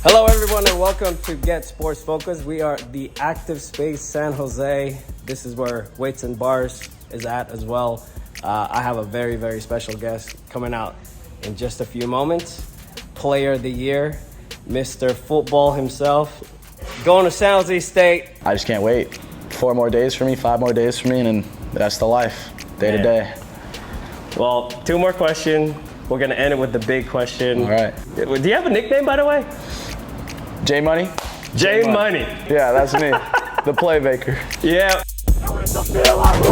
Hello everyone and welcome to GetSportsFocus. We are the Active Space San Jose. This is where Weights and Bars is at as well. I have a very, very special guest coming out in just a few moments. Player of the Year, Mr. Football himself. Going to San Jose State. I just can't wait. 4 more days for me, 5 more days for me, and then that's the life, day to day. Well, 2 more questions. We're going to end it with the big question. All right. Do you have a nickname, by the way? J Money? J Money. Yeah, that's me. The playmaker. Yeah.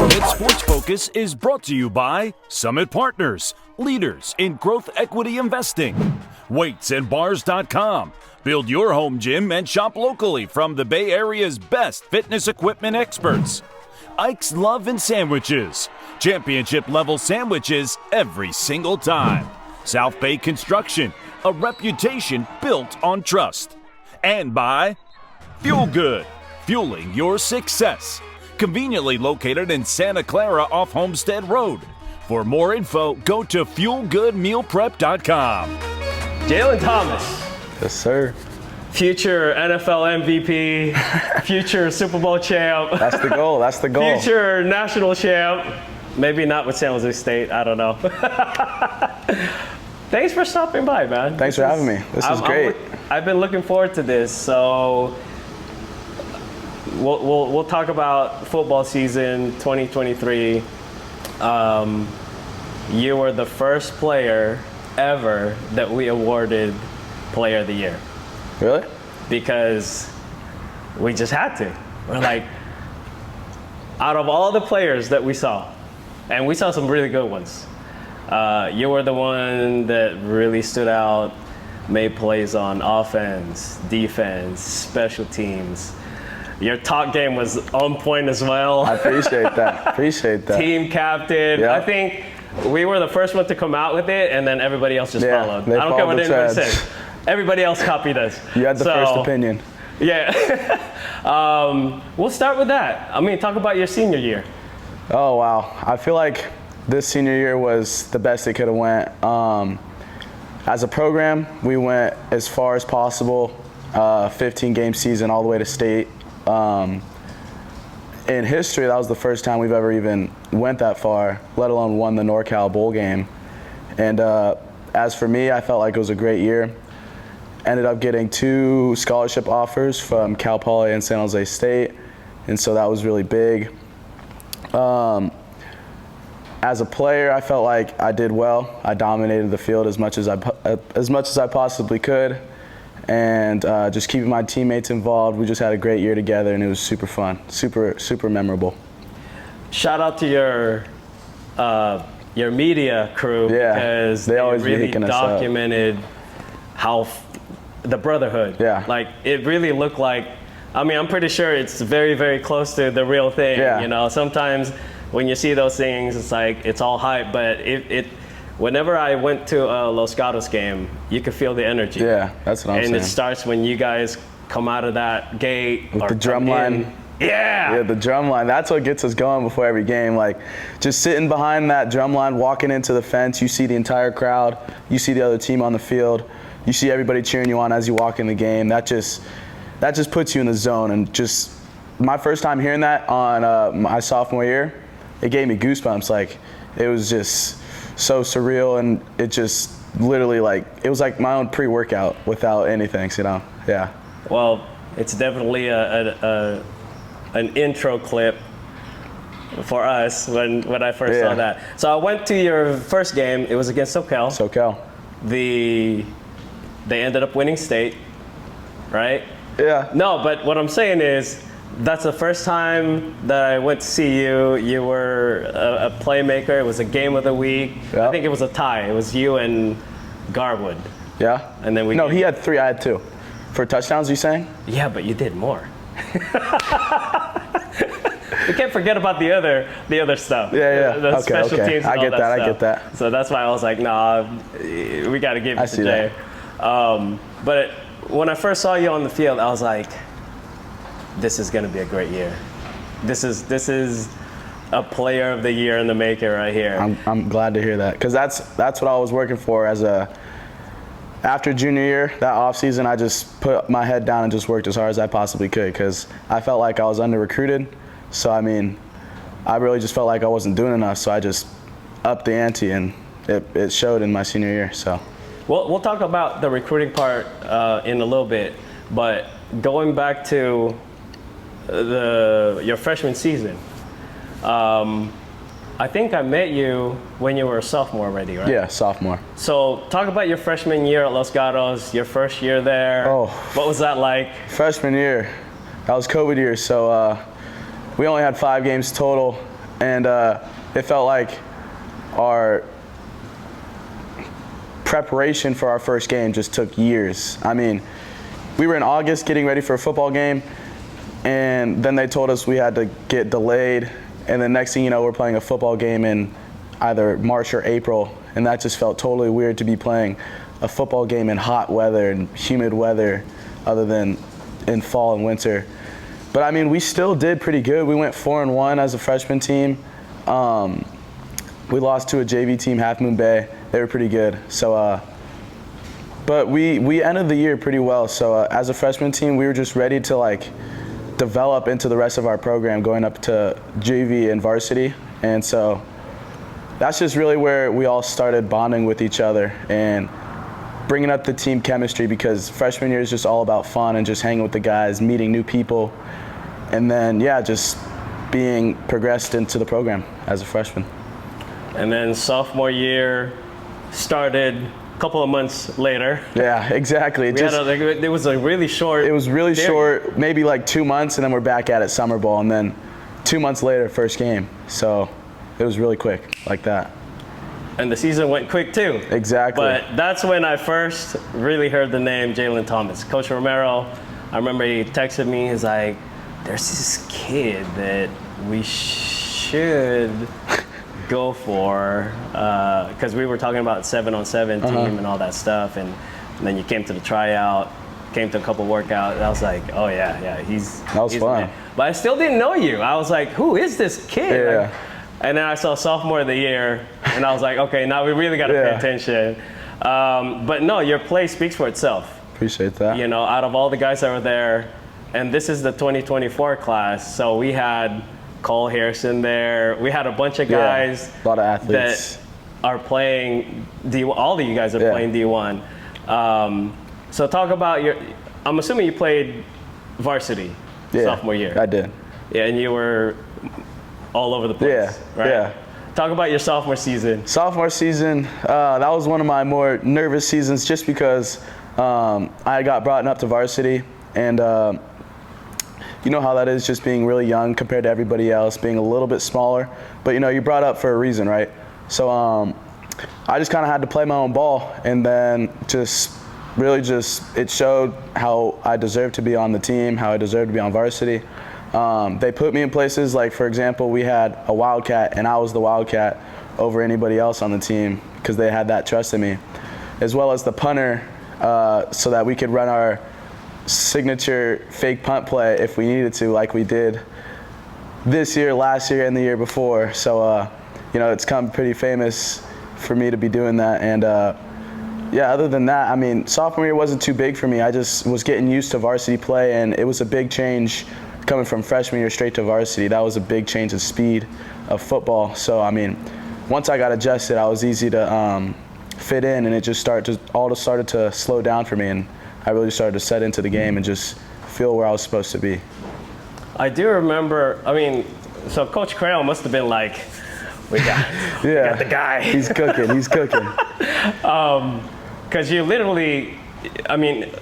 GetSportsFocus is brought to you by Summit Partners, leaders in growth equity investing. WeightsandBars.com. Build your home gym and shop locally from the Bay Area's best fitness equipment experts. Ike's Love and Sandwiches. Championship level sandwiches every single time. South Bay Construction, a reputation built on trust. And by Fuel Good, fueling your success. Conveniently located in Santa Clara off Homestead Road. For more info, go to fuelgoodmealprep.com. Jaylen Thomas. Yes, sir. Future NFL MVP, future Super Bowl champ. That's the goal, that's the goal. Future national champ. Maybe not with San Jose State, I don't know. Thanks for stopping by, man. Thanks for having me. This is great. I've been looking forward to this. So we'll talk about football season 2023. You were the first player ever that we awarded Player of the Year. Really? Because we just had to. We're like, out of all the players that we saw, and we saw some really good ones, you were the one that really stood out, made plays on offense, defense, special teams. Your talk game was on point as well. I appreciate that. Appreciate that. Team captain. Yep. I think we were the first one to come out with it, and then everybody else just followed. I don't care what anybody says. Everybody else copied us. You had the first opinion. Yeah. We'll start with that. I mean, talk about your senior year. Oh, wow. I feel like this senior year was the best it could have went. As a program, we went as far as possible, 15-game season all the way to state. In history, that was the first time we've ever even went that far, let alone won the NorCal Bowl game. And as for me, I felt like it was a great year. Ended up getting 2 scholarship offers from Cal Poly and San Jose State, and so that was really big. As a player, I felt like I did well. I dominated the field as much as I possibly could, and just keeping my teammates involved. We just had a great year together, and it was super fun, super memorable. Shout out to your media crew, because they always really documented how the brotherhood. Yeah. Like, it really looked like, I mean, I'm pretty sure it's very, very close to the real thing. Yeah. You know, sometimes when you see those things, it's like, it's all hype, but whenever I went to a Los Gatos game, you could feel the energy. Yeah, that's what I'm saying. And it starts when you guys come out of that gate. With the drum line. Yeah, the drum line. That's what gets us going before every game. Like, just sitting behind that drum line, walking into the fence, you see the entire crowd, you see the other team on the field, you see everybody cheering you on as you walk in the game. That just puts you in the zone. And just my first time hearing that on my sophomore year, it gave me goosebumps. Like, it was just so surreal, and it just literally, like, it was like my own pre-workout without anything, you know? Yeah. Well, it's definitely an intro clip for us when I first saw that. So I went to your first game. It was against SoCal. They ended up winning state, right? Yeah. No, but what I'm saying is, that's the first time that I went to see you. You were a playmaker. It was a game of the week. Yep. I think it was a tie. It was you and Garwood. Yeah. And then he had 3, I had 2. For touchdowns, you saying? Yeah, but you did more. We can't forget about the other stuff. Yeah. The special teams and I get that. So that's why I was like, nah, we got to give it to Jay. But when I first saw you on the field, I was like, this is going to be a great year. This is a player of the year in the making right here. I'm glad to hear that, because that's what I was working for as a after junior year, that off season, I just put my head down and just worked as hard as I possibly could because I felt like I was under-recruited. So, I mean, I really just felt like I wasn't doing enough, so I just upped the ante, and it showed in my senior year. So, we'll talk about the recruiting part in a little bit, but going back to your freshman season, I think I met you when you were a sophomore already, right? Yeah, sophomore. So talk about your freshman year at Los Gatos, your first year there. Oh. What was that like? Freshman year, that was COVID year, so we only had 5 games total, and it felt like our preparation for our first game just took years. I mean, we were in August getting ready for a football game, and then they told us we had to get delayed. And then next thing you know, we're playing a football game in either March or April, and that just felt totally weird to be playing a football game in hot weather and humid weather other than in fall and winter. But I mean, we still did pretty good. We went 4-1 as a freshman team. We lost to a JV team, Half Moon Bay. They were pretty good. So, but we ended the year pretty well. So as a freshman team, we were just ready to develop into the rest of our program going up to JV and varsity. And so that's just really where we all started bonding with each other and bringing up the team chemistry, because freshman year is just all about fun and just hanging with the guys, meeting new people, and then, yeah, just being progressed into the program as a freshman. And then sophomore year started couple of months later. Yeah, exactly. It was a really short. It was really short, maybe 2 months, and then we're back at it summer ball, and then 2 months later, first game. So it was really quick like that. And the season went quick too. Exactly. But that's when I first really heard the name Jaylen Thomas. Coach Romero, I remember he texted me. He's like, "There's this kid that we should go for," because we were talking about 7-on-7 team and all that stuff, and then you came to the tryout, came to a couple workouts, and I was like, oh yeah, that was fun. But I still didn't know you. I was like, who is this kid? Yeah. And then I saw sophomore of the year, and I was like, okay, now we really got to pay attention. But no, your play speaks for itself. Appreciate that. You know, out of all the guys that were there, and this is the 2024 class, so we had Cole Harrison there. We had a bunch of guys, a lot of athletes that are playing D1. All of you guys are playing D1. So talk about I'm assuming you played varsity sophomore year. I did. Yeah, and you were all over the place, right? Yeah. Talk about your sophomore season. Sophomore season, that was one of my more nervous seasons, just because I got brought up to varsity, and you know how that is, just being really young compared to everybody else, being a little bit smaller. But, you're brought up for a reason, right? So I just kind of had to play my own ball, and then it showed how I deserved to be on the team, how I deserved to be on varsity. They put me in places like, for example, we had a Wildcat, and I was the Wildcat over anybody else on the team because they had that trust in me, as well as the punter, so that we could run our signature fake punt play if we needed to, like we did this year, last year, and the year before. So, it's come pretty famous for me to be doing that. And yeah, other than that, I mean, sophomore year wasn't too big for me. I just was getting used to varsity play, and it was a big change coming from freshman year straight to varsity. That was a big change of speed of football. So, I mean, once I got adjusted, I was easy to fit in, and it just started to slow down for me, and I really started to set into the game and just feel where I was supposed to be. I do remember, so Coach Crail must have been like, we got the guy. He's cooking. Because you literally,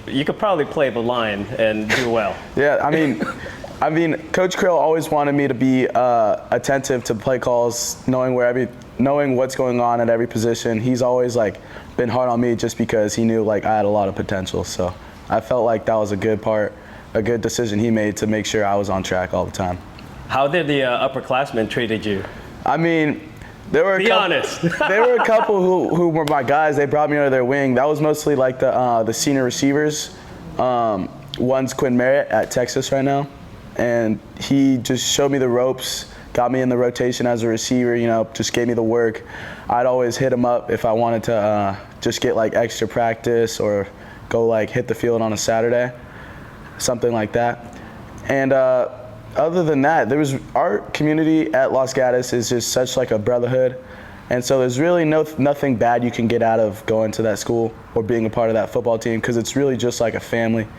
you could probably play the line and do well. Yeah, I mean, Coach Crail always wanted me to be attentive to play calls, knowing what's going on at every position. He's always been hard on me just because he knew I had a lot of potential. So I felt like that was a good decision he made to make sure I was on track all the time. How did the upperclassmen treated you? There were honest. There were a couple who were my guys. They brought me under their wing. That was mostly the senior receivers. One's Quinn Merritt at Texas right now, and he just showed me the ropes, got me in the rotation as a receiver, you know, just gave me the work. I'd always hit him up if I wanted to just get like extra practice or go like hit the field on a Saturday, something like that. And other than that, our community at Los Gatos is just such like a brotherhood. And so there's really nothing bad you can get out of going to that school or being a part of that football team, because it's really just like a family.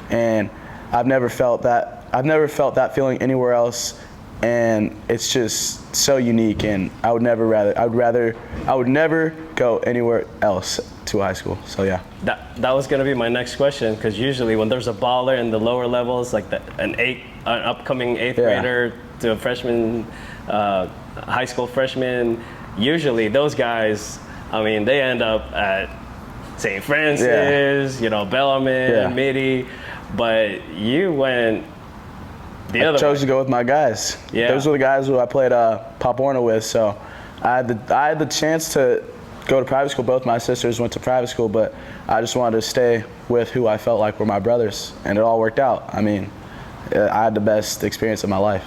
And I've never felt that feeling anywhere else, and it's just so unique. And I would never go anywhere else to high school. So yeah. That was gonna be my next question, because usually when there's a baller in the lower levels, like an upcoming eighth grader to a freshman, high school freshman, usually those guys, I mean, they end up at St. Francis, you know, Bellarmine, Mitty, but you went the other way. I chose to go with my guys. Yeah. Those were the guys who I played Pop Warner with, so I had the chance to go to private school. Both my sisters went to private school, but I just wanted to stay with who I felt like were my brothers, and it all worked out. I mean, I had the best experience of my life.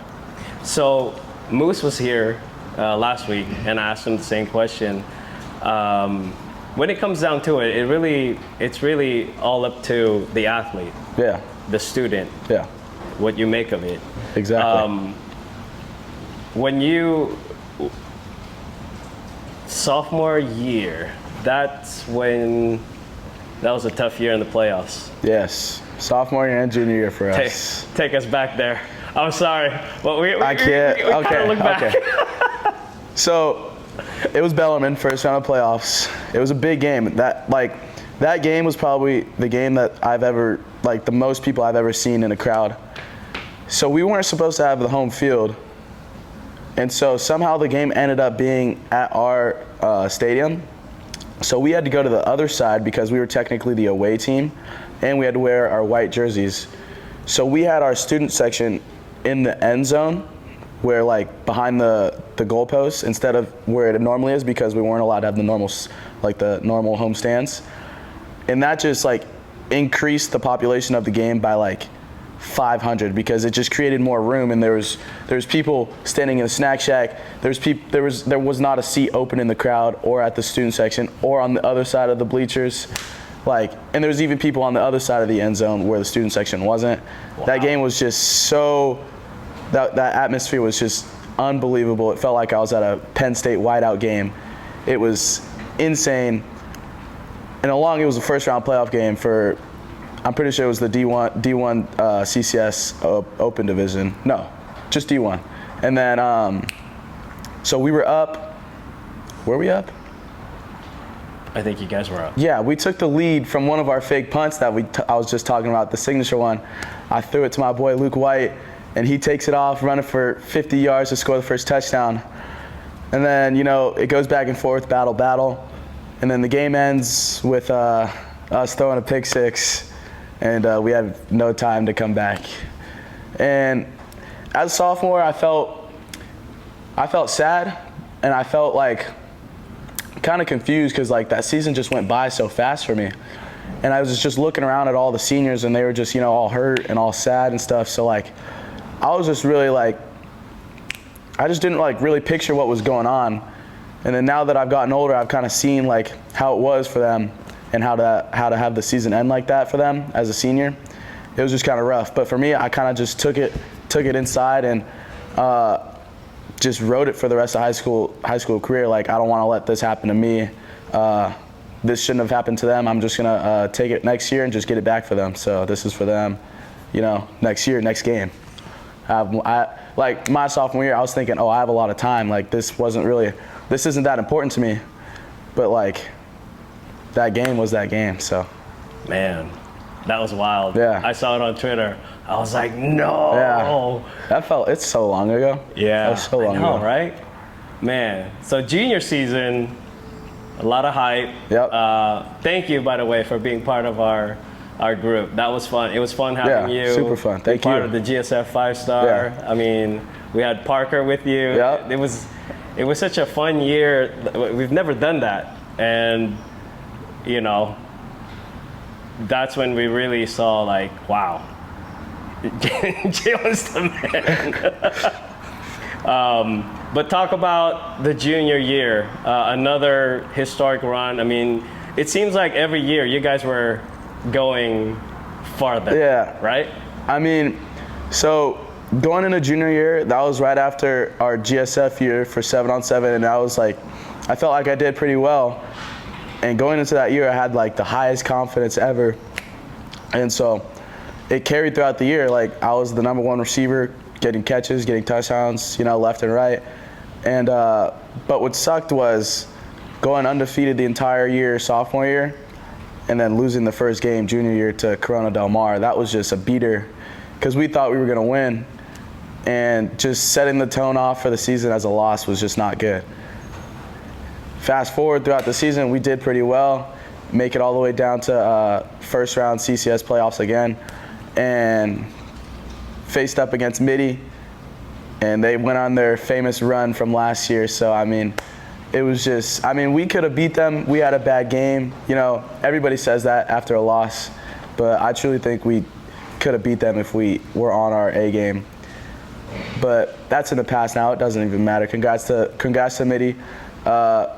So Moose was here last week, and I asked him the same question. When it comes down to it, it's really all up to the athlete, the student, what you make of it. Exactly. When you sophomore year, that was a tough year in the playoffs. Yes, sophomore year and junior year for us. Take us back there. I'm sorry, but I can't. We okay. Look back. Okay. So it was Bellarmine, first round of playoffs. It was a big game. That game was probably the game that I've ever, like, the most people I've ever seen in a crowd. So we weren't supposed to have the home field, and so somehow the game ended up being at our stadium. So we had to go to the other side because we were technically the away team, and we had to wear our white jerseys. So we had our student section in the end zone, where like behind the goalposts instead of where it normally is, because we weren't allowed to have the normal home stands. And that just like increased the population of the game by like 500, because it just created more room, and there was people standing in the snack shack. There was not a seat open in the crowd or at the student section or on the other side of the bleachers. And there was even people on the other side of the end zone where the student section wasn't. Wow. That game was just so, that atmosphere was just unbelievable. It felt like I was at a Penn State whiteout game. It was insane. And it was a first round playoff game for, I'm pretty sure it was the D1 CCS Open Division. No, just D1. And then, so we were up. Were we up? I think you guys were up. Yeah, we took the lead from one of our fake punts that I was just talking about, the signature one. I threw it to my boy Luke White, and he takes it off, running for 50 yards to score the first touchdown. And then, you know, it goes back and forth, battle. And then the game ends with us throwing a pick six, and we had no time to come back. And as a sophomore, I felt sad, and I felt like kind of confused, because like that season just went by so fast for me. And I was just looking around at all the seniors, and they were just, you know, all hurt and all sad and stuff. So like, I was just really like, I just didn't like really picture what was going on. And then now that I've gotten older, I've kind of seen like how it was for them and how to have the season end like that for them as a senior. It was just kind of rough. But for me, I kind of just took it inside and just wrote it for the rest of high school career. Like, I don't want to let this happen to me. This shouldn't have happened to them. I'm just gonna take it next year and just get it back for them. So this is for them, you know, next year, next game. Like my sophomore year, I was thinking, oh, I have a lot of time. Like, this isn't that important to me. But like, that game was that game. So, man, that was wild. Yeah, I saw it on Twitter. I was like, no. Yeah, it's so long ago. Yeah, that was so long ago, right? Man, so junior season, a lot of hype. Yep. Thank you, by the way, for being part of our group. That was fun. It was fun having you. Super fun. Thank you. Part of the GSF 5-star. Yeah. I mean, we had Parker with you. Yep. It was such a fun year. We've never done that, and you know, that's when we really saw like, wow, Jaylen's the man. But talk about the junior year, another historic run. I mean, it seems like every year you guys were going farther. Yeah. Right? I mean, so going into junior year, that was right after our GSF year for 7-on-7, and I was like, I felt like I did pretty well. And going into that year, I had like the highest confidence ever. And so it carried throughout the year. Like, I was the #1 receiver, getting catches, getting touchdowns, you know, left and right. And but what sucked was going undefeated the entire year, sophomore year, and then losing the first game junior year to Corona Del Mar. That was just a beater because we thought we were going to win. And just setting the tone off for the season as a loss was just not good. Fast forward throughout the season, we did pretty well, make it all the way down to first round CCS playoffs again, and faced up against Mitty, and they went on their famous run from last year. So, I mean, it was just, I mean, we could have beat them. We had a bad game. You know, everybody says that after a loss, but I truly think we could have beat them if we were on our A game. But that's in the past now. It doesn't even matter. Congrats to Mitty. And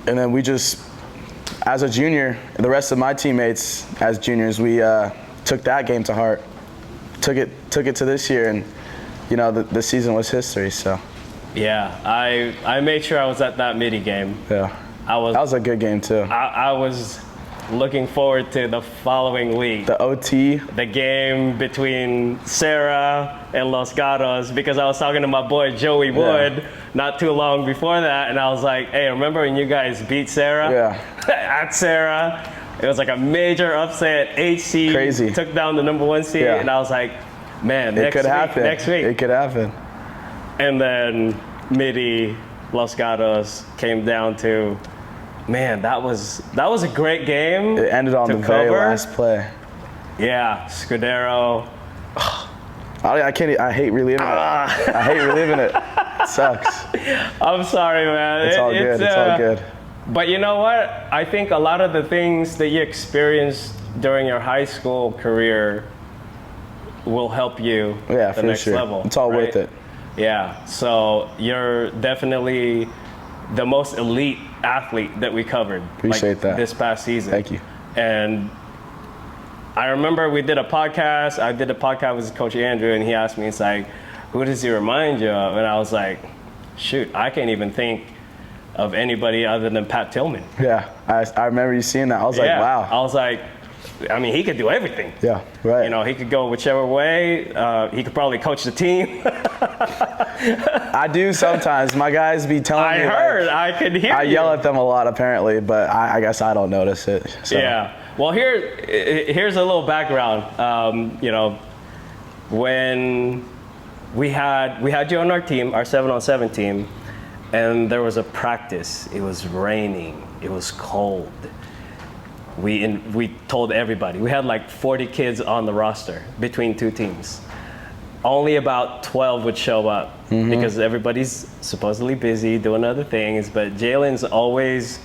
then we just, as a junior, the rest of my teammates as juniors, we took that game to heart. Took it to this year, and you know the season was history. So. Yeah, I made sure I was at that Mitty game. Yeah. That was a good game too. I was looking forward to the following week. The OT. The game between Sarah and Los Gatos, because I was talking to my boy Joey Wood not too long before that, and I was like, hey, remember when you guys beat Sarah? Yeah. At Sarah. It was like a major upset. HC Crazy. Took down the #1 seed, and I was like, man, next week. It could happen. And then Mitty, Los Gatos came down to, man, that was a great game. It ended on the very last play. Yeah, Scudero. I hate reliving it. I hate reliving it. It sucks. I'm sorry, man. It's all good. It's all good. But you know what? I think a lot of the things that you experienced during your high school career will help you at the next level. It's all worth it. Yeah. So you're definitely the most elite athlete that we covered. Appreciate that. This past season. Thank you. And I remember we did a podcast. I did a podcast with Coach Andrew, and he asked me, it's like, who does he remind you of? And I was like, shoot, I can't even think of anybody other than Pat Tillman. Yeah, I remember you seeing that. I was like, wow. I was like, I mean, he could do everything. Yeah, right. You know, he could go whichever way. He could probably coach the team. I do sometimes. My guys be telling me. I could hear I yell at them a lot, apparently, but I guess I don't notice it. So. Yeah. Well, here's a little background. You know, when we had you on our team, our 7-on-7 team, and there was a practice. It was raining. It was cold. We told everybody. We had like 40 kids on the roster between two teams. Only about 12 would show up because everybody's supposedly busy doing other things. But Jaylen's always,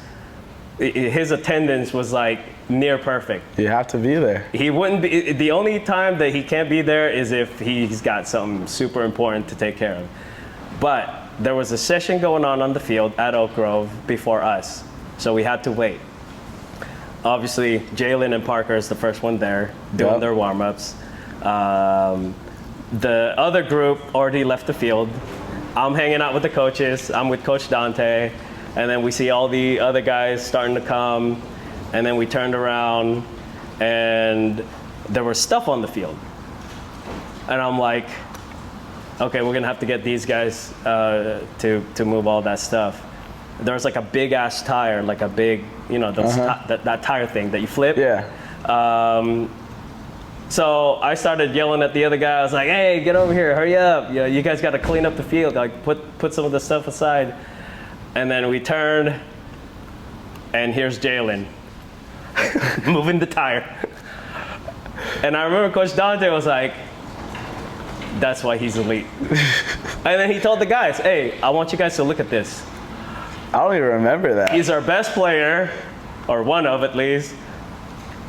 his attendance was like near perfect. You have to be there. He wouldn't be. The only time that he can't be there is if he's got something super important to take care of. But there was a session going on the field at Oak Grove before us, so we had to wait. Obviously, Jaylen and Parker is the first one there doing their warm-ups. The other group already left the field. I'm hanging out with the coaches. I'm with Coach Dante, and then we see all the other guys starting to come, and then we turned around, and there was stuff on the field. And I'm like, okay, we're gonna have to get these guys to move all that stuff. There was like a big ass tire, like a big, you know, those that tire thing that you flip. Yeah. So I started yelling at the other guy. I was like, hey, get over here, hurry up. You guys got to clean up the field. Like put some of the stuff aside. And then we turned, and here's Jaylen moving the tire. And I remember Coach Dante was like, that's why he's elite. And then he told the guys, hey, I want you guys to look at this. I don't even remember that. He's our best player, or one of at least,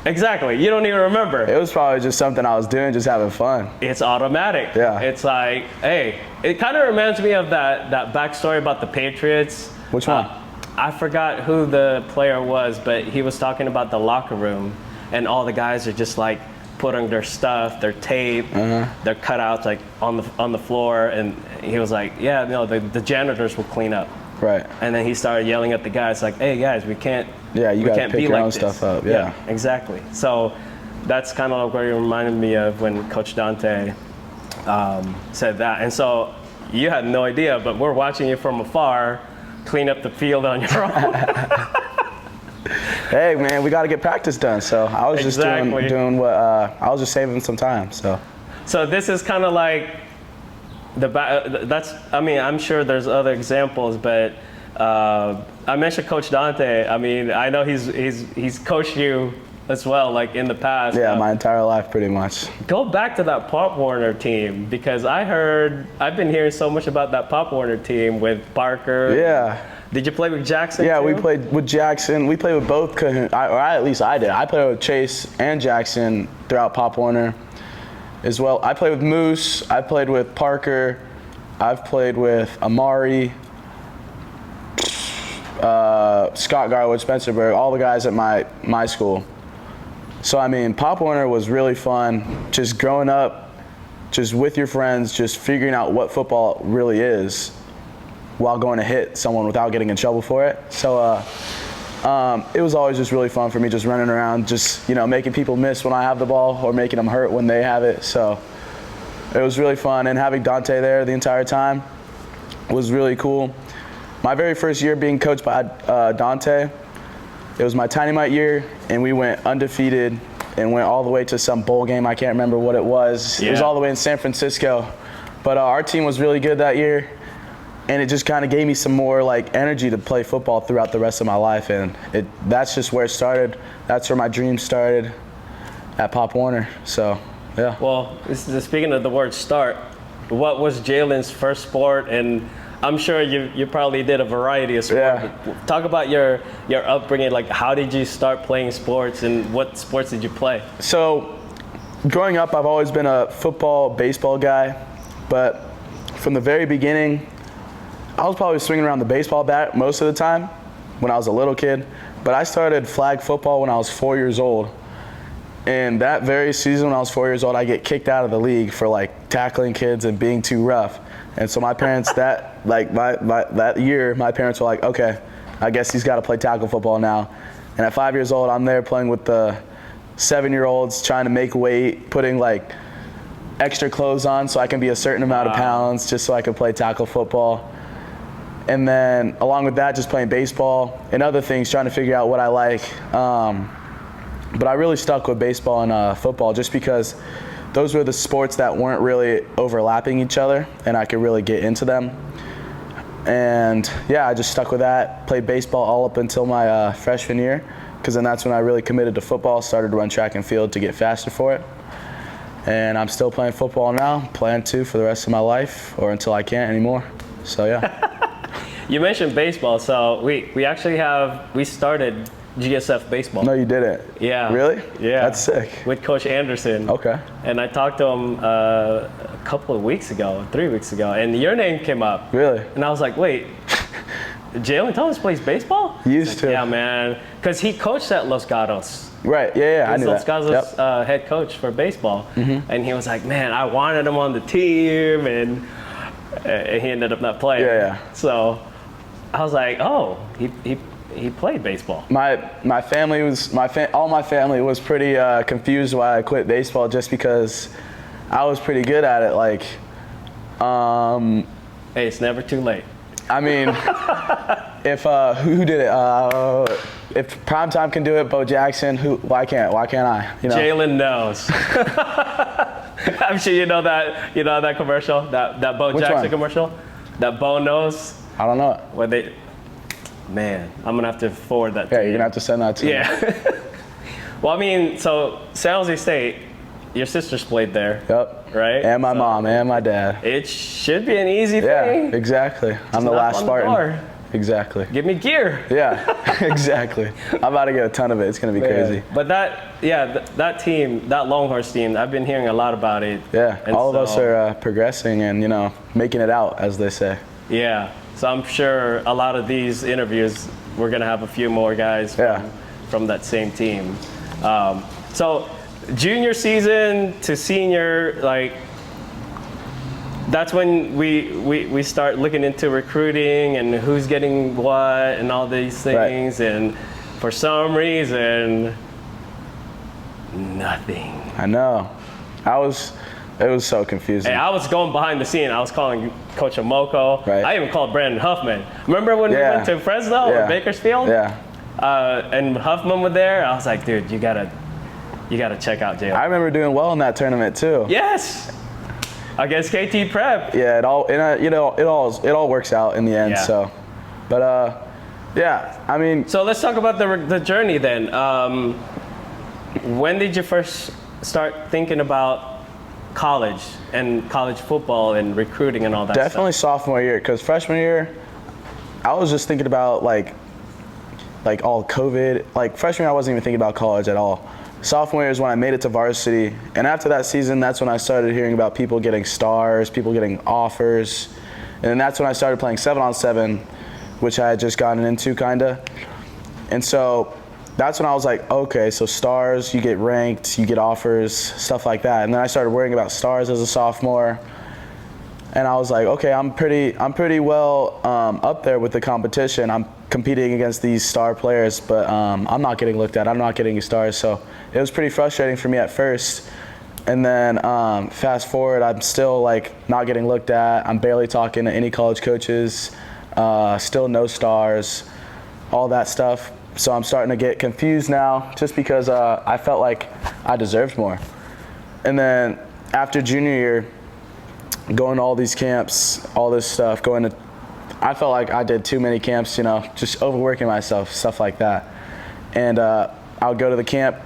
Exactly. You don't even remember. It was probably just something I was doing, just having fun. It's automatic. Yeah. It's like, hey, it kind of reminds me of that backstory about the Patriots. Which one? I forgot who the player was, but he was talking about the locker room, and all the guys are just like putting their stuff, their tape, their cutouts like on the floor, and he was like, yeah, no, the janitors will clean up. Right. And then he started yelling at the guys like, hey guys, we can't. Yeah, you gotta pick your own this. stuff up. Yeah, exactly. So that's kind of like what it reminded me of when Coach Dante said that. And so you had no idea, but we're watching you from afar clean up the field on your own. Hey man, we got to get practice done. So I was just doing what I was just saving some time. So this is kind of like I mean, I'm sure there's other examples, but I mentioned Coach Dante. I mean, I know he's coached you as well, like in the past. Yeah, my entire life pretty much. Go back to that Pop Warner team, because I've been hearing so much about that Pop Warner team with Parker. Yeah. Did you play with Jackson? Yeah, too? we played with Jackson. We played with both, at least I did. I played with Chase and Jackson throughout Pop Warner as well. I played with Moose. I played with Parker. I've played with Amari, Scott Garwood, Spencer Berg, all the guys at my school. So, I mean, Pop Warner was really fun. Just growing up, just with your friends, just figuring out what football really is while going to hit someone without getting in trouble for it. So it was always just really fun for me, just running around, just, you know, making people miss when I have the ball or making them hurt when they have it. So it was really fun, and having Dante there the entire time was really cool. My very first year being coached by Dante, it was my Tiny Mite year, and we went undefeated and went all the way to some bowl game. I can't remember what it was. Yeah. It was all the way in San Francisco. But our team was really good that year, and it just kind of gave me some more like energy to play football throughout the rest of my life. And that's just where it started. That's where my dream started, at Pop Warner. So, yeah. Well, speaking of the word start, what was Jaylen's first sport? And I'm sure you probably did a variety of sports. Yeah. Talk about your upbringing. Like, how did you start playing sports, and what sports did you play? So, growing up, I've always been a football, baseball guy. But from the very beginning, I was probably swinging around the baseball bat most of the time when I was a little kid. But I started flag football when I was 4 years old. And that very season when I was 4 years old, I get kicked out of the league for like tackling kids and being too rough. And so my parents, that year, my parents were like, okay, I guess he's got to play tackle football now. And at 5 years old, I'm there playing with the 7-year-olds, trying to make weight, putting like extra clothes on so I can be a certain amount of pounds just so I can play tackle football. And then along with that, just playing baseball and other things, trying to figure out what I like. But I really stuck with baseball and football just because those were the sports that weren't really overlapping each other, and I could really get into them. And yeah, I just stuck with that, played baseball all up until my freshman year, because then that's when I really committed to football, started to run track and field to get faster for it. And I'm still playing football now, plan to for the rest of my life, or until I can't anymore. So yeah. You mentioned baseball, so we started GSF baseball. No, you didn't. Yeah. Really? Yeah. That's sick. With Coach Anderson. Okay. And I talked to him a couple of weeks ago, 3 weeks ago, and your name came up. Really? And I was like, wait, Jaylen Thomas plays baseball? He used to. Yeah, man. Because he coached at Los Gatos. Right, yeah, I knew Los that. Gatos head coach for baseball. Mm-hmm. And he was like, man, I wanted him on the team, and he ended up not playing. Yeah. So I was like, oh, he played baseball. My family was all my family was pretty confused why I quit baseball, just because I was pretty good at it. Like, hey, it's never too late. I mean, if who did it? If Primetime can do it, Bo Jackson, why can't I? You know? Jaylen knows. I'm sure you know that commercial, that Bo Jackson commercial, that Bo knows. I don't know it. Where man, I'm gonna have to forward that to you. Yeah, you're gonna have to send that to me. Yeah. Well, I mean, so San Jose State, your sisters played there. Yep. Right? And my mom and my dad. It should be an easy thing. Yeah, exactly. I'm the last Spartan. exactly. Give me gear. Yeah, exactly. I'm about to get a ton of it. It's going to be crazy. But that team, that Longhorns team, I've been hearing a lot about it. Yeah, and all of us are progressing and, you know, making it out, as they say. Yeah, so I'm sure a lot of these interviews, we're going to have a few more guys from that same team. So junior season to senior, like, that's when we start looking into recruiting and who's getting what and all these things. Right. And for some reason, nothing. I know. It was so confusing. Hey, I was going behind the scene. I was calling Coach Amoko. Right. I even called Brandon Huffman. Remember when we went to Fresno or Bakersfield? Yeah. And Huffman was there. I was like, dude, you gotta check out Jaylen. I remember doing well in that tournament too. Yes. Against KT Prep. Yeah, it all works out in the end. Yeah. So, but yeah, I mean. So let's talk about the journey then. When did you first start thinking about college and college football and recruiting and all that? Definitely stuff? Sophomore year, because freshman year, I was just thinking about like all COVID. Like freshman year, I wasn't even thinking about college at all. Sophomore year is when I made it to varsity, and after that season, that's when I started hearing about people getting stars, people getting offers, and then that's when I started playing 7-on-7, which I had just gotten into kinda. And so that's when I was like, okay, so stars, you get ranked, you get offers, stuff like that. And then I started worrying about stars as a sophomore, and I was like, okay, I'm pretty well up there with the competition. I'm competing against these star players, but I'm not getting looked at. I'm not getting stars, so it was pretty frustrating for me at first. And then fast forward, I'm still like not getting looked at. I'm barely talking to any college coaches, still no stars, all that stuff. So I'm starting to get confused now just because I felt like I deserved more. And then after junior year, going to all these camps, all this stuff, I felt like I did too many camps, you know, just overworking myself, stuff like that. And I would go to the camp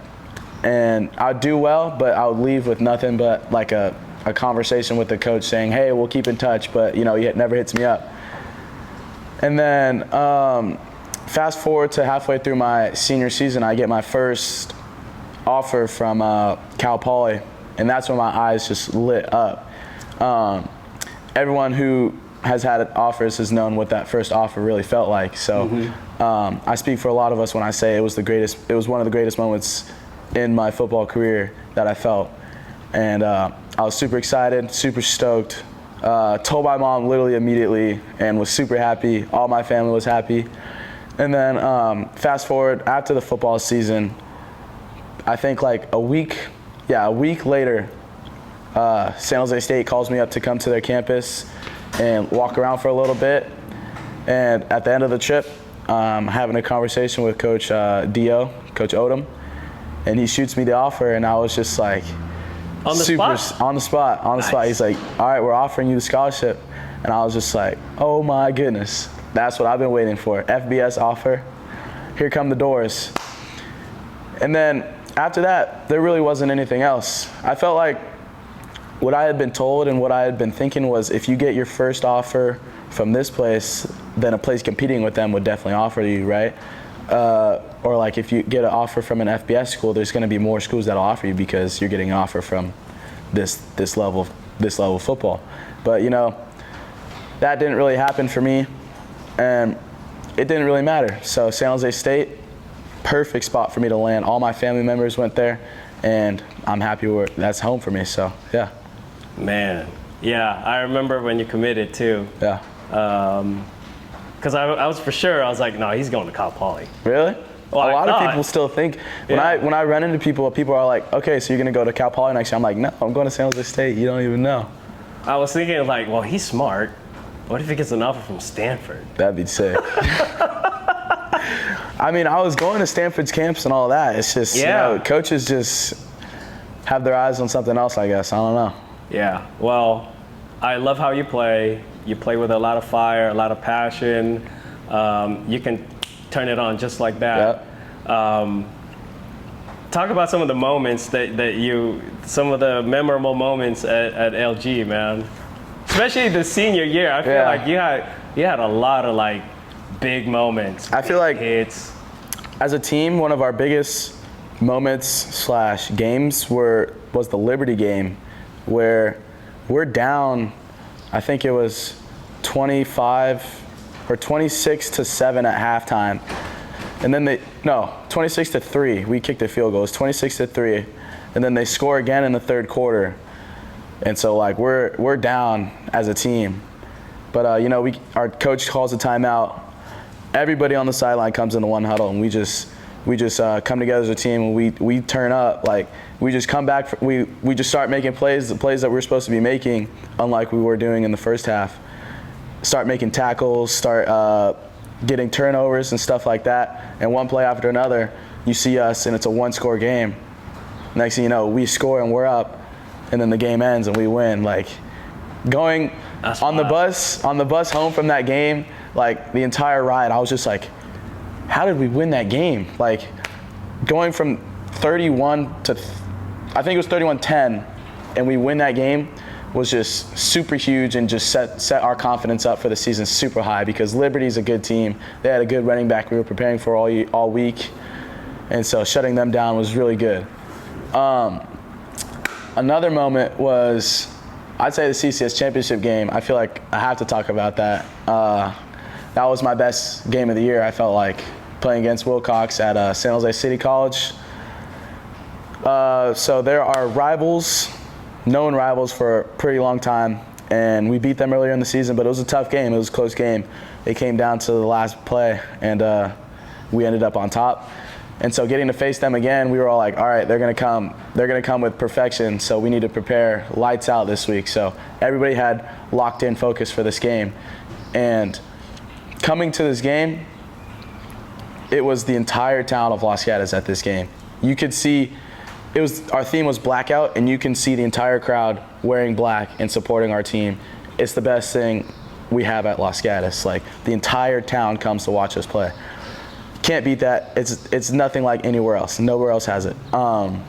and I'd do well, but I would leave with nothing but like a conversation with the coach saying, hey, we'll keep in touch, but you know, he never hits me up. And then fast forward to halfway through my senior season, I get my first offer from Cal Poly, and that's when my eyes just lit up. Everyone who has had offers has known what that first offer really felt like. So I speak for a lot of us when I say it was one of the greatest moments in my football career that I felt. And I was super excited, super stoked. Told my mom literally immediately and was super happy. All my family was happy. And then fast forward after the football season, I think like a week later, San Jose State calls me up to come to their campus and walk around for a little bit. And at the end of the trip, having a conversation with Coach Dio, Coach Odom, and he shoots me the offer, and I was just like, on the spot. He's like, all right, we're offering you the scholarship. And I was just like, oh my goodness, that's what I've been waiting for. FBS offer, here come the doors. And then after that, there really wasn't anything else. I felt like what I had been told and what I had been thinking was if you get your first offer from this place, then a place competing with them would definitely offer you, right? Or like if you get an offer from an FBS school, there's going to be more schools that'll offer you because you're getting an offer from this level of football. But you know, that didn't really happen for me, and it didn't really matter. So San Jose State, perfect spot for me to land. All my family members went there, and I'm happy that's home for me. So yeah. Man, yeah, I remember when you committed too. Yeah. Because I was for sure, I was like, no, he's going to Cal Poly. Really? Well, a lot of people still think, when I run into people are like, okay, so you're going to go to Cal Poly next year. I'm like, no, I'm going to San Jose State. You don't even know. I was thinking like, well, he's smart. What if he gets an offer from Stanford? That'd be sick. I mean, I was going to Stanford's camps and all that. It's just, you know, coaches just have their eyes on something else, I guess. I don't know. Yeah, well, I love how you play. You play with a lot of fire, a lot of passion. You can turn it on just like that. Yep. Talk about some of the moments some of the memorable moments at LG, man. Especially the senior year. I feel like you had a lot of like big moments. I feel like it's as a team, one of our biggest moments/games was the Liberty game, where we're down, I think it was 25 or 26-7 at halftime. And then 26-3. We kicked a field goal. It was 26-3. And then they score again in the third quarter. And so like we're down as a team. But our coach calls a timeout. Everybody on the sideline comes into one huddle, and we just come together as a team, and we turn up. Like we just come back. We just start making plays, the plays that we're supposed to be making, unlike we were doing in the first half. Start making tackles, start getting turnovers and stuff like that. And one play after another, you see us, and it's a one-score game. Next thing you know, we score and we're up, and then the game ends and we win. Like going on the bus home from that game, like the entire ride, I was just like, how did we win that game? Like going from 31 to, I think it was 31-10, and we win that game was just super huge, and just set our confidence up for the season super high, because Liberty's a good team. They had a good running back we were preparing for all week, and so shutting them down was really good. Another moment was, I'd say, the CCS Championship game. I feel like I have to talk about that. That was my best game of the year, I felt like, playing against Wilcox at San Jose City College. So there are rivals, known rivals for a pretty long time, and we beat them earlier in the season, but it was a tough game. It was a close game. It came down to the last play, and we ended up on top. And so getting to face them again, we were all like, all right, they're gonna come with perfection, so we need to prepare lights out this week. So everybody had locked in focus for this game. And coming to this game, it was the entire town of Los Gatos at this game. You could see, our theme was blackout, and you can see the entire crowd wearing black and supporting our team. It's the best thing we have at Los Gatos. Like, the entire town comes to watch us play. Can't beat that. It's nothing like anywhere else. Nowhere else has it. And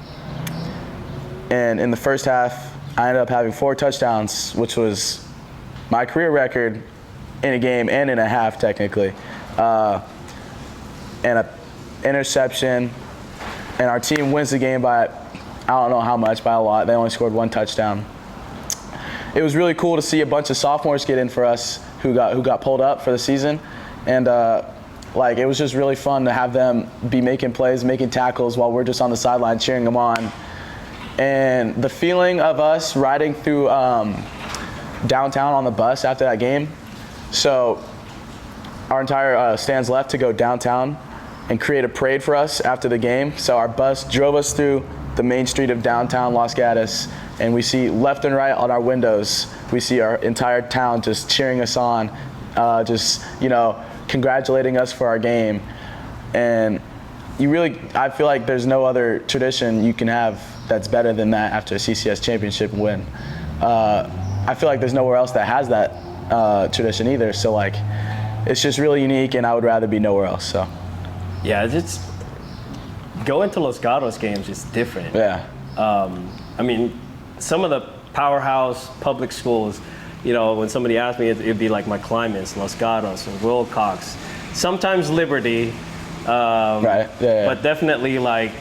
in the first half, I ended up having 4 touchdowns, which was my career record in a game and in a half, technically. And an interception. And our team wins the game by, I don't know how much, by a lot. They only scored 1 touchdown. It was really cool to see a bunch of sophomores get in for us who got pulled up for the season. And it was just really fun to have them be making plays, making tackles, while we're just on the sideline cheering them on. And the feeling of us riding through downtown on the bus after that game. So our entire stands left to go downtown and create a parade for us after the game. So our bus drove us through the main street of downtown Los Gatos, and we see left and right on our windows, we see our entire town just cheering us on, congratulating us for our game. And I feel like there's no other tradition you can have that's better than that after a CCS championship win. I feel like there's nowhere else that has that tradition either. So like, it's just really unique, and I would rather be nowhere else. So. Yeah, it's going to Los Gatos games is different. Yeah. I mean, some of the powerhouse public schools, when somebody asked me, it'd be like my climates, Los Gatos and Wilcox, sometimes Liberty, right. Yeah. But definitely like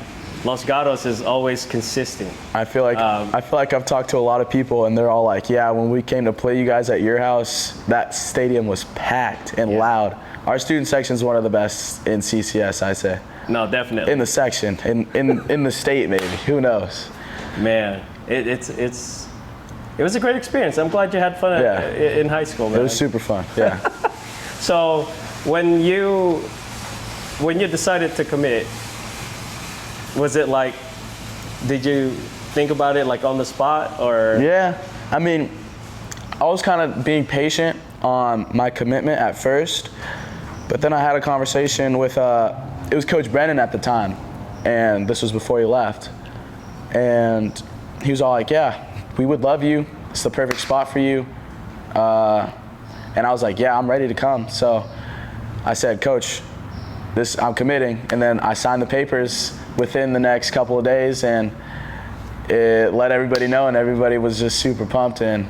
Los Gatos is always consistent. I feel like I've talked to a lot of people, and they're all like, yeah, when we came to play you guys at your house, that stadium was packed and loud. Our student section is one of the best in CCS, I say. No, definitely. In the section, in the state, maybe. Who knows? Man, it was a great experience. I'm glad you had fun in high school, man. It was super fun. Yeah. So when you decided to commit, was it like, did you think about it like on the spot, or? Yeah, I mean, I was kind of being patient on my commitment at first, but then I had a conversation with, it was Coach Brennan at the time, and this was before he left. And he was all like, yeah, we would love you. It's the perfect spot for you. And I was like, yeah, I'm ready to come. So I said, Coach, I'm committing. And then I signed the papers within the next couple of days, and it let everybody know, and everybody was just super pumped. And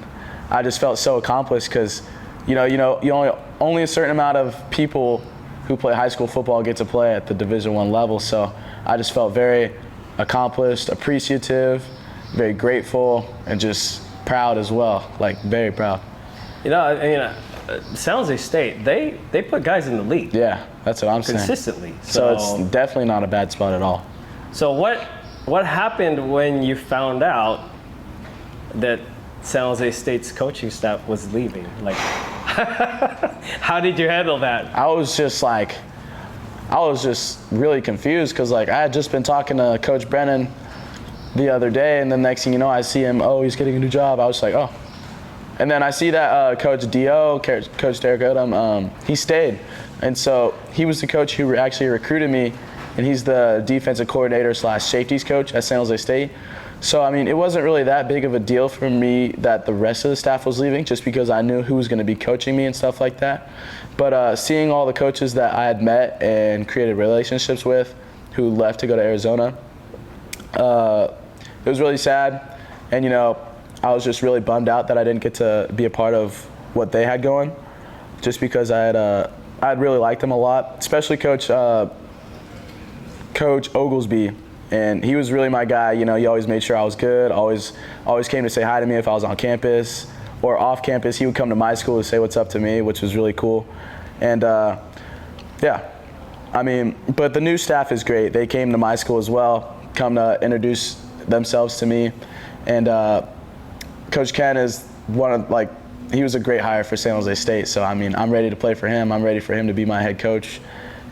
I just felt so accomplished because, only a certain amount of people who play high school football get to play at the Division I level. So I just felt very accomplished, appreciative, very grateful, and just proud as well, like very proud. San Jose State, they put guys in the league. Yeah, that's what I'm saying. Consistently. So it's definitely not a bad spot at all. So what happened when you found out that San Jose State's coaching staff was leaving? Like, how did you handle that? I was just really confused because I had just been talking to Coach Brennan the other day, and the next thing you know, I see him, he's getting a new job. I was like, oh. And then I see that Coach Dio, Coach Derek Odom, he stayed. And so he was the coach who actually recruited me, and he's the defensive coordinator / safeties coach at San Jose State. So, it wasn't really that big of a deal for me that the rest of the staff was leaving, just because I knew who was going to be coaching me and stuff like that. But seeing all the coaches that I had met and created relationships with who left to go to Arizona, it was really sad. And, I was just really bummed out that I didn't get to be a part of what they had going, just because I'd really liked them a lot, especially Coach Oglesby. And he was really my guy. He always made sure I was good, always came to say hi to me if I was on campus or off campus. He would come to my school to say what's up to me, which was really cool. And but the new staff is great. They came to my school as well, come to introduce themselves to me. And Coach Ken is he was a great hire for San Jose State. So, I'm ready to play for him. I'm ready for him to be my head coach.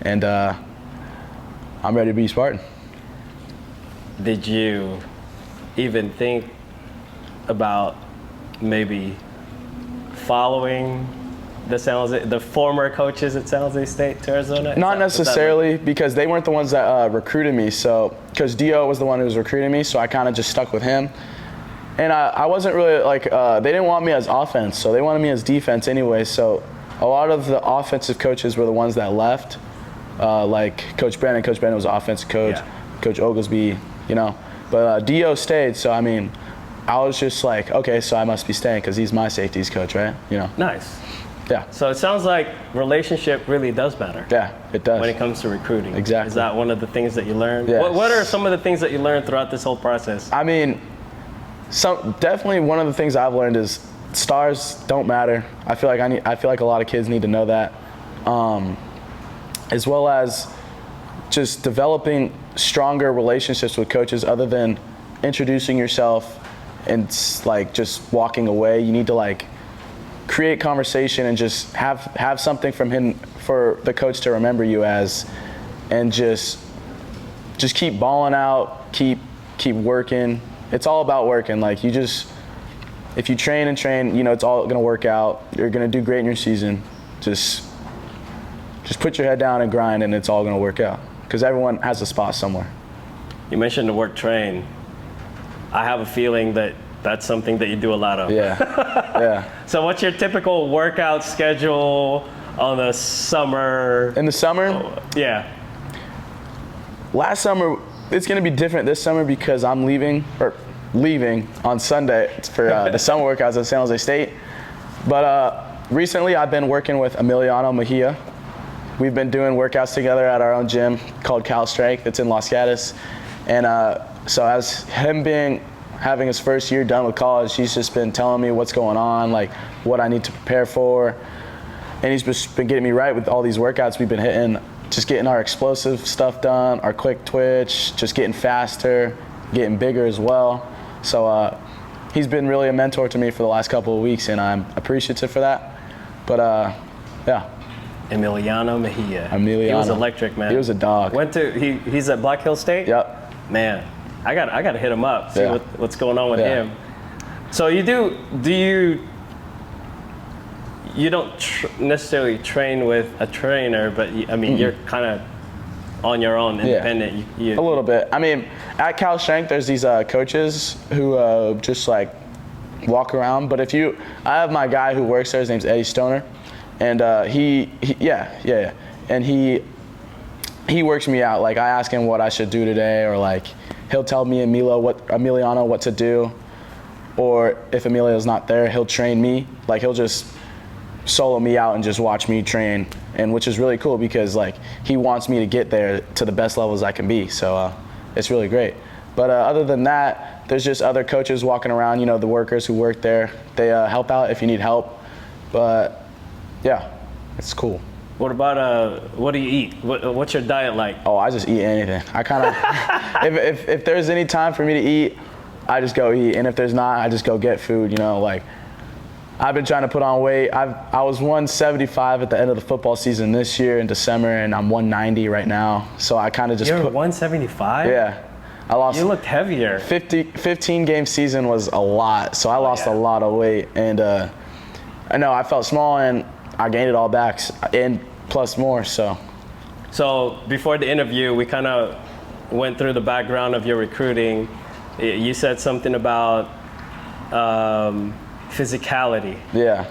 And I'm ready to be Spartan. Did you even think about maybe following the former coaches at San Jose State to Arizona? Not necessarily, because they weren't the ones that recruited me. So, because Dio was the one who was recruiting me, so I kind of just stuck with him. And I wasn't really they didn't want me as offense, so they wanted me as defense anyway. So a lot of the offensive coaches were the ones that left, like Coach Brennan. Coach Brennan was an offensive coach. Yeah. Coach Oglesby, But Dio stayed, so I was just like, okay, so I must be staying because he's my safeties coach, right? Nice. Yeah. So it sounds like relationship really does matter. Yeah, it does. When it comes to recruiting. Exactly. Is that one of the things that you learned? Yes. What are some of the things that you learned throughout this whole process? Definitely one of the things I've learned is stars don't matter. I feel like a lot of kids need to know that, as well as just developing stronger relationships with coaches other than introducing yourself and just walking away. You need to create conversation and just have something from him for the coach to remember you as, and just keep balling out, keep working. It's all about working. If you train and train, it's all going to work out. You're going to do great in your season. Just put your head down and grind, and it's all going to work out, because everyone has a spot somewhere. You mentioned the word train. I have a feeling that that's something that you do a lot of. Yeah. Yeah. So what's your typical workout schedule on the summer? In the summer? Yeah. Last summer, it's going to be different this summer because I'm leaving on Sunday for the summer workouts at San Jose State. But recently I've been working with Emiliano Mejia. We've been doing workouts together at our own gym called Cal Strength. It's in Los Gatos. And so as him having his first year done with college, he's just been telling me what's going on, what I need to prepare for. And he's just been getting me right with all these workouts we've been hitting, just getting our explosive stuff done, our quick twitch, just getting faster, getting bigger as well. So he's been really a mentor to me for the last couple of weeks, and I'm appreciative for that. But yeah. Emiliano Mejia. He was electric, man. He was a dog. He's at Black Hill State? Yep. Man, I got to hit him up, see what's going on with him. So you don't necessarily train with a trainer, but you're kind of on your own, independent. A little bit. At Cal Strength, there's these coaches who just walk around. But I have my guy who works there. His name's Eddie Stoner, and and he works me out. I ask him what I should do today, or he'll tell me Emiliano what to do, or if Emilio's not there, he'll train me. He'll just solo me out and just watch me train, and which is really cool because like he wants me to get there to the best levels I can be. So it's really great. But other than that, there's just other coaches walking around, you know, the workers who work there. They help out if you need help. But yeah, it's cool. What about what do you eat? What's your diet like? Oh, I just eat anything. I kind of, if there's any time for me to eat, I just go eat. And if there's not, I just go get food, you know, like. I've been trying to put on weight. I was 175 at the end of the football season this year in December, and I'm 190 right now. So I kind of just You're 175? Yeah. I lost. You looked heavier. 15 game season was a lot, so I lost a lot of weight. And I know I felt small, and I gained it all back, and plus more, so. So before the interview, we kind of went through the background of your recruiting. You said something about physicality. Yeah.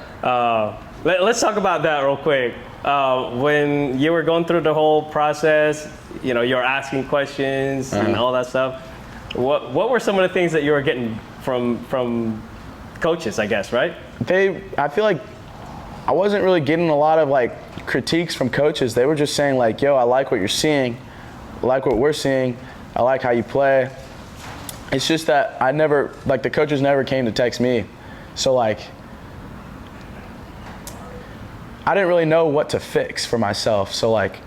Let's talk about that real quick. When you were going through the whole process, you know, you're asking questions and all that stuff. What were some of the things that you were getting from coaches, I guess, right? I feel like I wasn't really getting a lot of like critiques from coaches. They were just saying like, yo, I like what you're seeing. I like what we're seeing. I like how you play. It's just that the coaches never came to text me. So like, I didn't really know what to fix for myself. So like,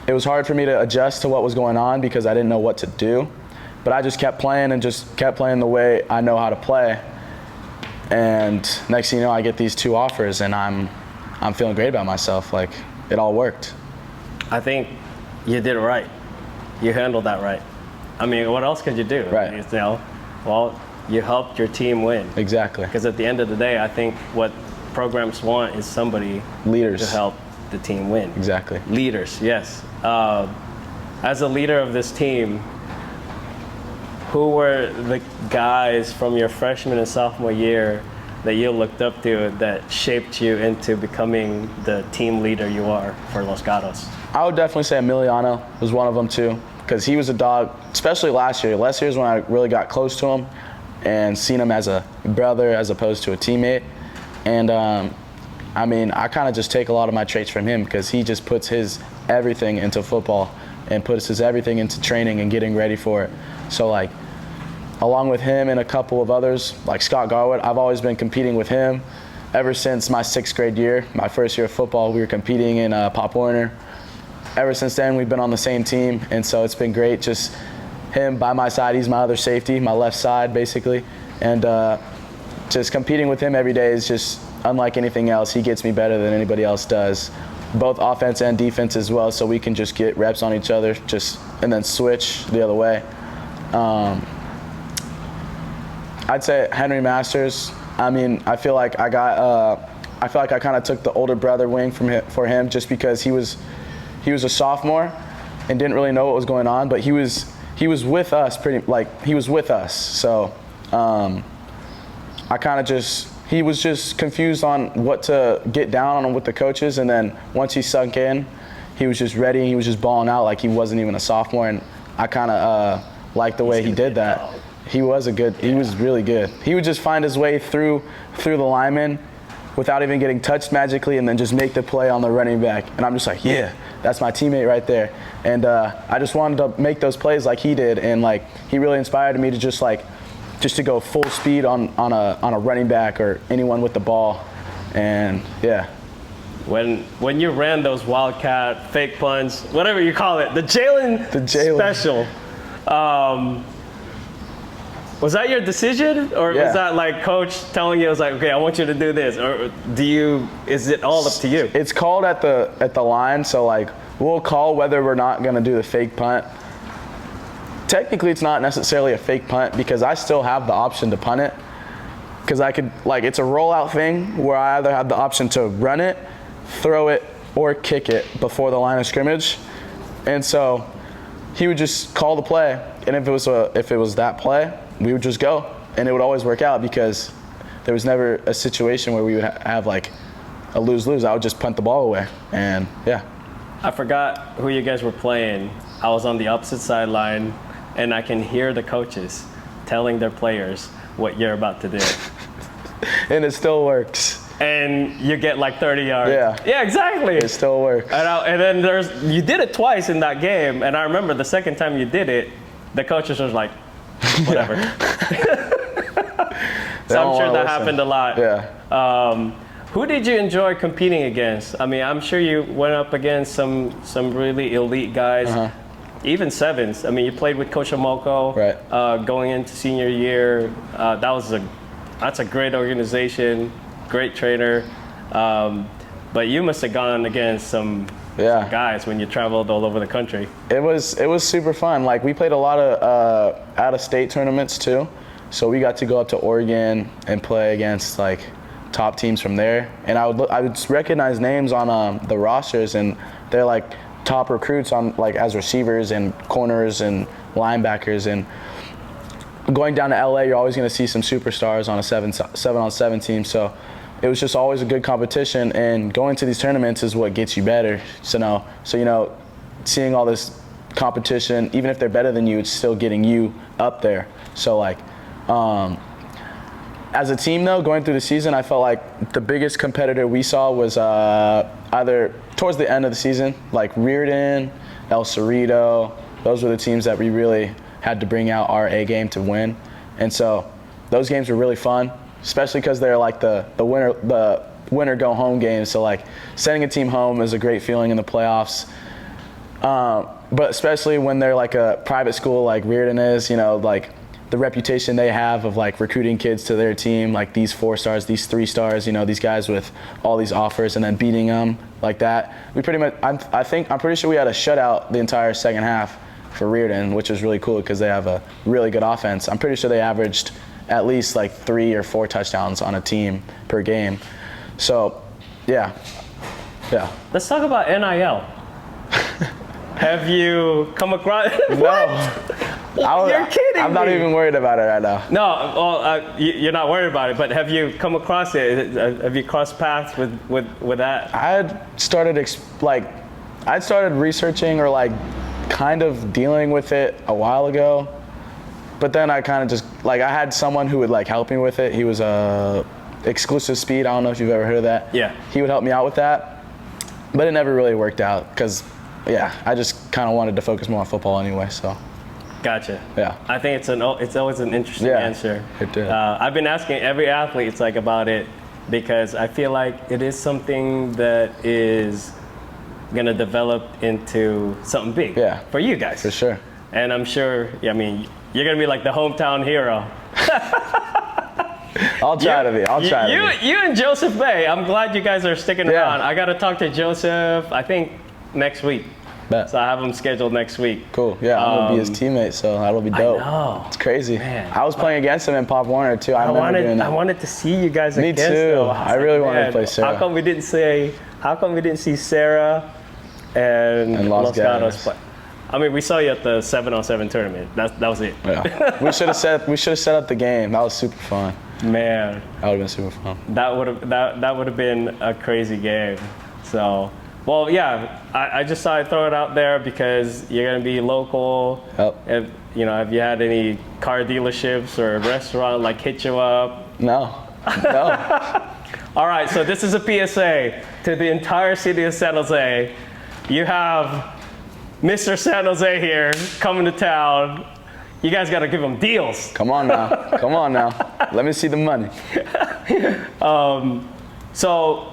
it was hard for me to adjust to what was going on because I didn't know what to do. But I just kept playing and just kept playing the way I know how to play. And next thing you know, I get these 2 offers, and I'm feeling great about myself. Like, it all worked. I think you did it right. You handled that right. I mean, what else could you do? Right. You know, well, you helped your team win. Exactly. Because at the end of the day, I think what programs want is somebody leaders to help the team win. Exactly. Leaders, yes. As a leader of this team, who were the guys from your freshman and sophomore year that you looked up to that shaped you into becoming the team leader you are for Los Gatos? I would definitely say Emiliano was one of them too, because he was a dog, especially last year. Last year is when I really got close to him and seen him as a brother as opposed to a teammate. And I mean, I kind of just take a lot of my traits from him because he just puts his everything into football and puts his everything into training and getting ready for it. So like, along with him and a couple of others, like Scott Garwood, I've always been competing with him ever since my 6th grade year. My first year of football, we were competing in Pop Warner. Ever since then, we've been on the same team, and so it's been great. Just him by my side, he's my other safety, my left side, basically. And just competing with him every day is just unlike anything else. He gets me better than anybody else does, both offense and defense as well, so we can just get reps on each other and then switch the other way. I'd say Henry Masters. I mean, I feel like I kind of took the older brother wing for him just because he was a sophomore and didn't really know what was going on, but he was with us he was with us. So he was just confused on what to get down on with the coaches, and then once he sunk in, he was just ready. He was just balling out like he wasn't even a sophomore, and I kind of liked the way he did that. He was really good. He would just find his way through the linemen without even getting touched magically, and then just make the play on the running back. And I'm just like, yeah, that's my teammate right there. And I just wanted to make those plays like he did, and like he really inspired me to just to go full speed on a running back or anyone with the ball. And yeah. When you ran those wildcat fake punts, whatever you call it, the Jaylen special. Was that your decision, or was that like coach telling you, it was like, okay, I want you to do this, or is it all up to you? It's called at the line, so like we'll call whether we're not gonna do the fake punt. Technically, it's not necessarily a fake punt because I still have the option to punt it, because I could, like, it's a rollout thing where I either have the option to run it, throw it, or kick it before the line of scrimmage. And so he would just call the play, and if it was that play, we would just go, and it would always work out because there was never a situation where we would have like a lose-lose. I would just punt the ball away, and yeah. I forgot who you guys were playing. I was on the opposite sideline, and I can hear the coaches telling their players what you're about to do. And it still works. and you get like 30 yards. Yeah. Yeah, exactly. It still works. And then you did it twice in that game, and I remember the second time you did it, the coaches was like, whatever. So I'm sure that happened a lot. Yeah. Who did you enjoy competing against? I mean, I'm sure you went up against some really elite guys, even sevens. I mean, you played with Coach Amoko going into senior year. That's a great organization, great trainer. But you must have gone against some guys when you traveled all over the country. It was super fun. Like, we played a lot of out-of-state tournaments too. So we got to go up to Oregon and play against like top teams from there. And I would recognize names on the rosters, and they're like top recruits on like as receivers and corners and linebackers. And going down to LA, you're always going to see some superstars on a 7-on-7 team. So it was just always a good competition, and going to these tournaments is what gets you better. So seeing all this competition, even if they're better than you, it's still getting you up there. So like, as a team though, going through the season, I felt like the biggest competitor we saw was either towards the end of the season, like Reardon, El Cerrito. Those were the teams that we really had to bring out our A game to win. And so those games were really fun, especially because they're like the winner go home games. So like sending a team home is a great feeling in the playoffs. But especially when they're like a private school like Reardon is, like the reputation they have of like recruiting kids to their team, like these 4 stars, these 3 stars, these guys with all these offers, and then beating them like that. We pretty much, I'm pretty sure we had a shutout the entire second half for Reardon, which was really cool because they have a really good offense. I'm pretty sure they averaged at least like 3 or 4 touchdowns on a team per game. So, yeah. Let's talk about N.I.L. Have you come across? No. You're kidding I'm not even worried about it right now. No, well, you're not worried about it, but have you come across it? Have you crossed paths with that? I had started researching or like kind of dealing with it a while ago, but then I kind of just I had someone who would like help me with it. He was Exclusive Speed. I don't know if you've ever heard of that. Yeah. He would help me out with that, but it never really worked out because, I just kind of wanted to focus more on football anyway. So. Gotcha. Yeah. I think it's always an interesting answer. It did. I've been asking every athlete about it because I feel like it is something that is going to develop into something big for you guys. For sure. And I'm sure, you're going to be like the hometown hero. I'll try to be. You and Joseph Bay, I'm glad you guys are sticking around. I got to talk to Joseph, I think, next week. Bet. So I have him scheduled next week. Cool. Yeah, I'm gonna be his teammate, so that'll be dope. I know. It's crazy. Man. I was playing against him in Pop Warner too. I wanted to see you guys against him. Me too. I really wanted to play Sarah. How come we didn't see Sarah and Los Gatos play? I mean, we saw you at the 7-on-7 tournament. That was it. Yeah. we should have set up the game. That was super fun. Man. That would have been super fun. That would have been a crazy game. So. Well, yeah, I just thought I'd throw it out there because you're going to be local. Yep. If you had any car dealerships or a restaurant hit you up. No. All right, so this is a PSA to the entire city of San Jose. You have Mr. San Jose here coming to town. You guys got to give him deals. Come on now. Let me see the money. So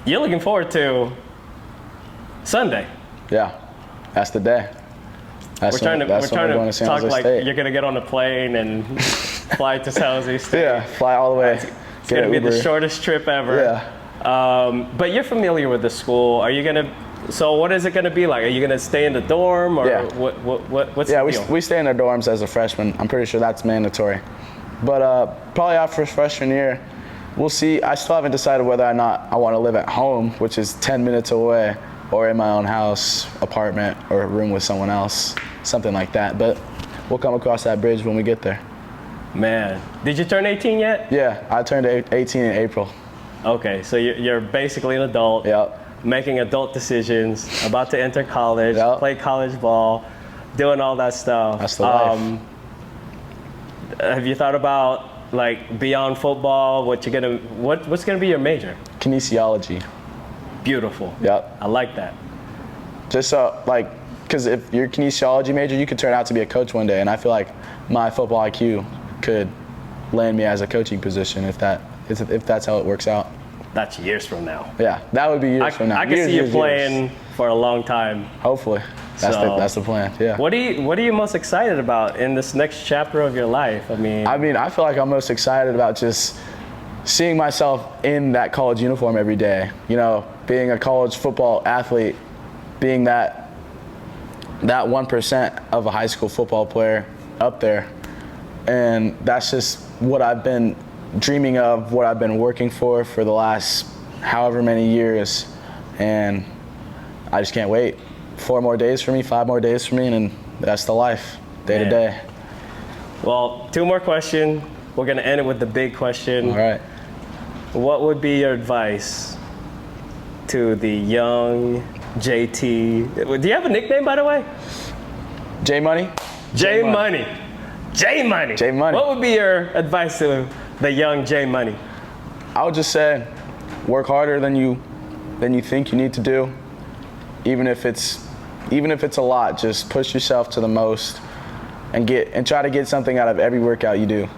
you're looking forward to Sunday. Yeah, that's the day. We're trying to talk like State. You're going to get on a plane and fly to San Jose State. Yeah, fly all the way. It's going to be the shortest trip ever. Yeah. But you're familiar with the school. Are you going to? So what is it going to be like? Are you going to stay in the dorm or what's the deal? we stay in our dorms as a freshman. I'm pretty sure that's mandatory. But probably after freshman year, we'll see. I still haven't decided whether or not I want to live at home, which is 10 minutes away, or in my own house, apartment, or a room with someone else, something like that. But we'll come across that bridge when we get there. Man, did you turn 18 yet? Yeah, I turned 18 in April. Okay, so you're basically an adult. Yep. Making adult decisions, about to enter college, play college ball, doing all that stuff. That's the life. Have you thought about like beyond football? What's gonna be your major? Kinesiology. Beautiful. Yep. I like that. Just so, like, because if you're a kinesiology major, you could turn out to be a coach one day, and I feel like my football IQ could land me as a coaching position if that's how it works out. That's years from now. Yeah, that would be years from now. I can see you playing for a long time. Hopefully. That's the plan, yeah. What are you most excited about in this next chapter of your life? I mean, I feel like I'm most excited about just seeing myself in that college uniform every day. You know, being a college football athlete, being that 1% of a high school football player up there. And that's just what I've been dreaming of, what I've been working for the last however many years. And I just can't wait. 4 more days for me, 5 more days for me, and that's the life, day to day. Well, 2 more questions. We're going to end it with the big question. All right. What would be your advice to the young JT? Do you have a nickname, by the way? J Money? J Money. J Money. J Money. What would be your advice to the young J Money? I would just say, work harder than you think you need to do. Even if it's a lot, just push yourself to the most and try to get something out of every workout you do,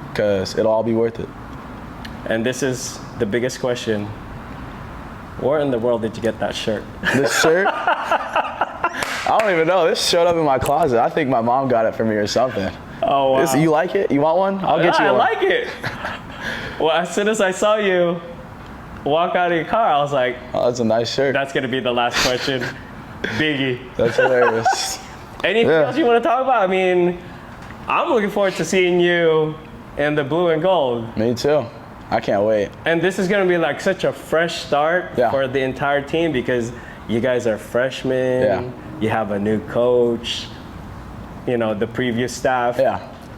because it'll all be worth it. And this is the biggest question. Where in the world did you get that shirt? This shirt? I don't even know. This showed up in my closet. I think my mom got it for me or something. Oh, wow. You like it? You want one? I'll get you one. I like it. Well, as soon as I saw you walk out of your car, I was like, oh, that's a nice shirt. That's going to be the last question. Biggie. That's hilarious. Anything else you want to talk about? I mean, I'm looking forward to seeing you in the blue and gold. Me too. I can't wait. And this is going to be like such a fresh start for the entire team, because you guys are freshmen. Yeah. You have a new coach. You know, the previous staff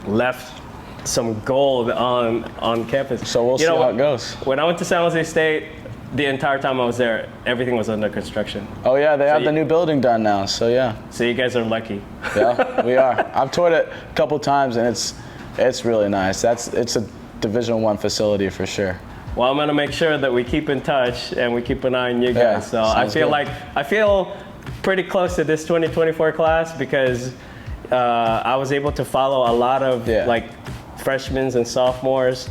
left some gold on campus. So we'll see how it goes. When I went to San Jose State, the entire time I was there, everything was under construction. Oh yeah, they have the new building done now, so yeah. So you guys are lucky. Yeah, we are. I've toured it a couple times, and it's really nice. It's a Division I facility for sure. Well, I'm gonna make sure that we keep in touch and we keep an eye on you guys. So I feel pretty close to this 2024 class, because I was able to follow a lot of like freshmen and sophomores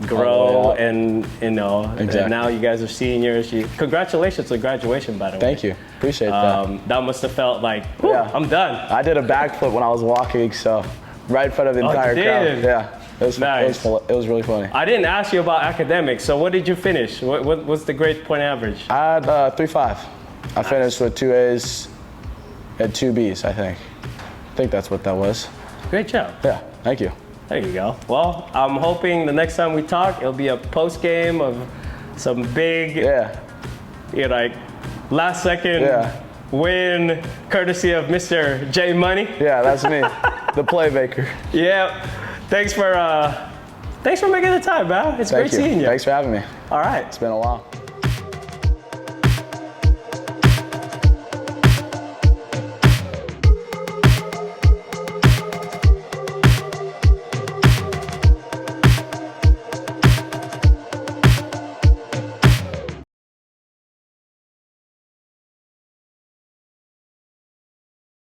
grow, and and now you guys are seniors. Congratulations on graduation, by the way. Thank you. Appreciate that. That must have felt like, I'm done. I did a backflip when I was walking, so right in front of the entire crowd. Yeah. It was nice. It was really funny. I didn't ask you about academics, so what did you finish? What's the grade point average? I had 3.5. I finished with 2 A's and 2 B's, I think. I think that's what that was. Great job. Yeah, thank you. There you go. Well, I'm hoping the next time we talk, it'll be a post game of some big, like last second win, courtesy of Mr. J Money. Yeah, that's me, the playmaker. Yeah. Thanks for making the time, man. It's great seeing you. Thanks for having me. All right. It's been a while.